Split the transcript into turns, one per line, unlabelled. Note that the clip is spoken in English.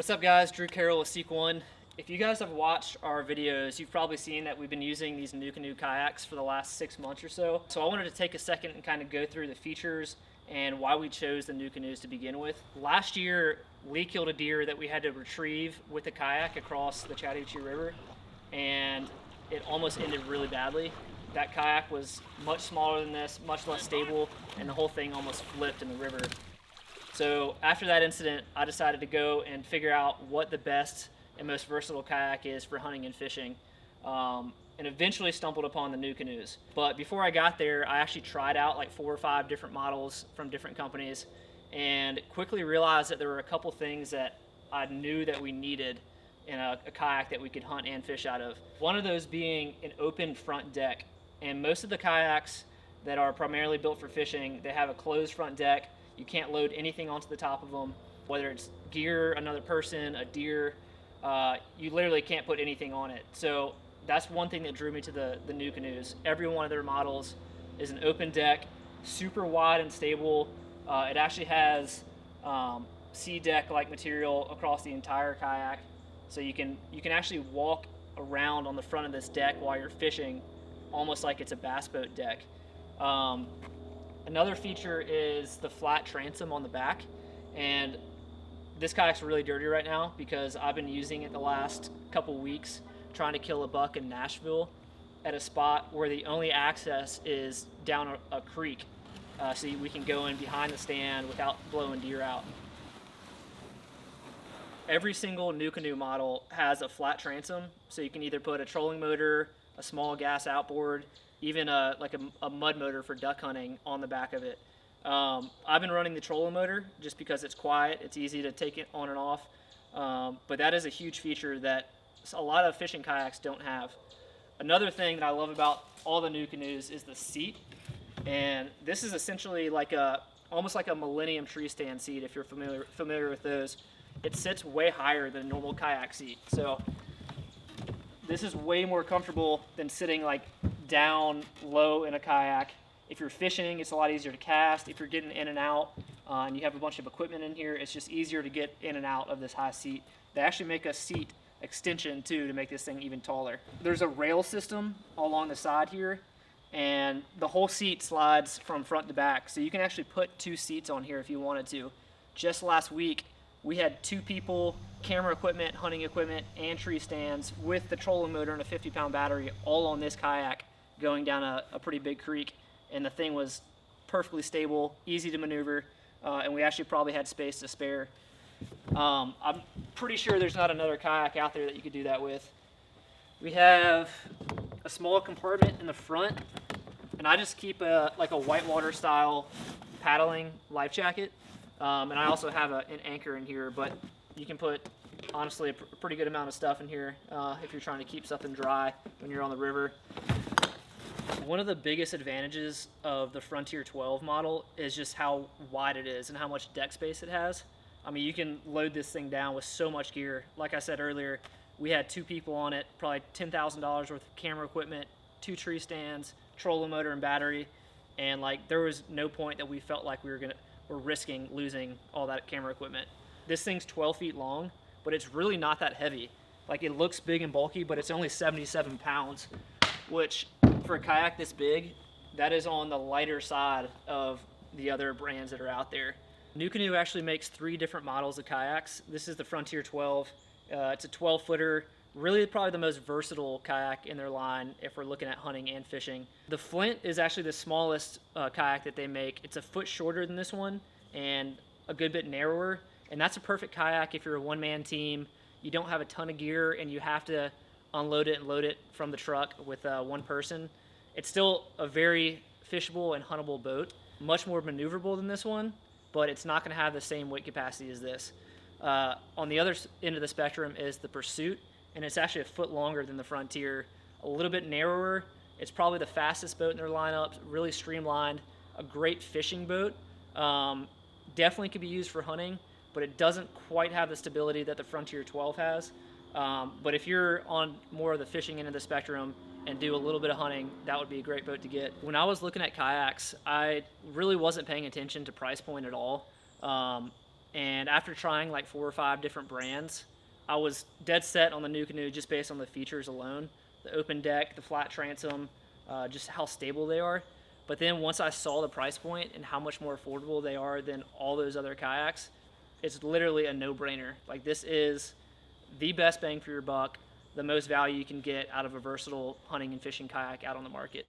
What's up guys, Drew Carroll with Seek One. If you guys have watched our videos, you've probably seen that we've been using these NuCanoe kayaks for the last 6 months or so. So I wanted to take a second and kind of go through the features and why we chose the NuCanoes to begin with. Last year, Lee killed a deer that we had to retrieve with the kayak across the Chattahoochee River, and it almost ended really badly. That kayak was much smaller than this, much less stable, and the whole thing almost flipped in the river. So after that incident, I decided to go and figure out what the best and most versatile kayak is for hunting and fishing, and eventually stumbled upon the NuCanoes. But before I got there, I actually tried out like 4 or 5 different models from different companies and quickly realized that there were a couple things that I knew that we needed in a kayak that we could hunt and fish out of. One of those being an open front deck. And most of the kayaks that are primarily built for fishing, they have a closed front deck. You can't load anything onto the top of them, whether it's gear, another person, a deer. You literally can't put anything on it. So that's one thing that drew me to the NuCanoes. Every one of their models is an open deck, super wide and stable. It actually has sea deck-like material across the entire kayak, so you can actually walk around on the front of this deck while you're fishing, almost like it's a bass boat deck. Another feature is the flat transom on the back, and this kayak's really dirty right now because I've been using it the last couple weeks trying to kill a buck in Nashville at a spot where the only access is down a creek, so we can go in behind the stand without blowing deer out. Every single NuCanoe model has a flat transom, so you can either put a trolling motor, a small gas outboard, even a mud motor for duck hunting on the back of it. I've been running the trolling motor just because it's quiet, it's easy to take it on and off, but that is a huge feature that a lot of fishing kayaks don't have. Another thing that I love about all the NuCanoes is the seat, and this is essentially like almost like a Millennium tree stand seat if you're familiar with those. It sits way higher than a normal kayak seat, so this is way more comfortable than sitting like down low in a kayak. If you're fishing, it's a lot easier to cast. If you're getting in and out and you have a bunch of equipment in here, it's just easier to get in and out of this high seat. They actually make a seat extension too to make this thing even taller. There's a rail system along the side here, and the whole seat slides from front to back, so you can actually put 2 seats on here if you wanted to. Just last week, we had 2 people, camera equipment, hunting equipment, and tree stands with the trolling motor and a 50-pound battery all on this kayak going down a pretty big creek, and the thing was perfectly stable, easy to maneuver, and we actually probably had space to spare. I'm pretty sure there's not another kayak out there that you could do that with. We have a small compartment in the front, and I just keep like a whitewater style paddling life jacket. And I also have an anchor in here, but you can put, honestly, a pretty good amount of stuff in here if you're trying to keep something dry when you're on the river. One of the biggest advantages of the Frontier 12 model is just how wide it is and how much deck space it has. I mean, you can load this thing down with so much gear. Like I said earlier, we had 2 people on it, probably $10,000 worth of camera equipment, 2 tree stands, trolling motor and battery, and like there was no point that we felt like we're risking losing all that camera equipment. This thing's 12 feet long, but it's really not that heavy. Like, it looks big and bulky, but it's only 77 pounds, which for a kayak this big, that is on the lighter side of the other brands that are out there. NuCanoe actually makes 3 different models of kayaks. This is the Frontier 12. It's a 12-footer, really probably the most versatile kayak in their line if we're looking at hunting and fishing. The Flint is actually the smallest kayak that they make. It's a foot shorter than this one and a good bit narrower, and that's a perfect kayak if you're a one-man team, you don't have a ton of gear, and you have to unload it and load it from the truck with one person. It's still a very fishable and huntable boat, much more maneuverable than this one, but it's not going to have the same weight capacity as this. On the other end of the spectrum is the Pursuit, and it's actually a foot longer than the Frontier, a little bit narrower. It's probably the fastest boat in their lineup, really streamlined, a great fishing boat. Definitely could be used for hunting, but it doesn't quite have the stability that the Frontier 12 has. But if you're on more of the fishing end of the spectrum and do a little bit of hunting, that would be a great boat to get. When I was looking at kayaks, I really wasn't paying attention to price point at all. And after trying like 4 or 5 different brands, I was dead set on the NuCanoe just based on the features alone. The open deck, the flat transom, just how stable they are. But then once I saw the price point and how much more affordable they are than all those other kayaks, it's literally a no-brainer. Like, this is the best bang for your buck, the most value you can get out of a versatile hunting and fishing kayak out on the market.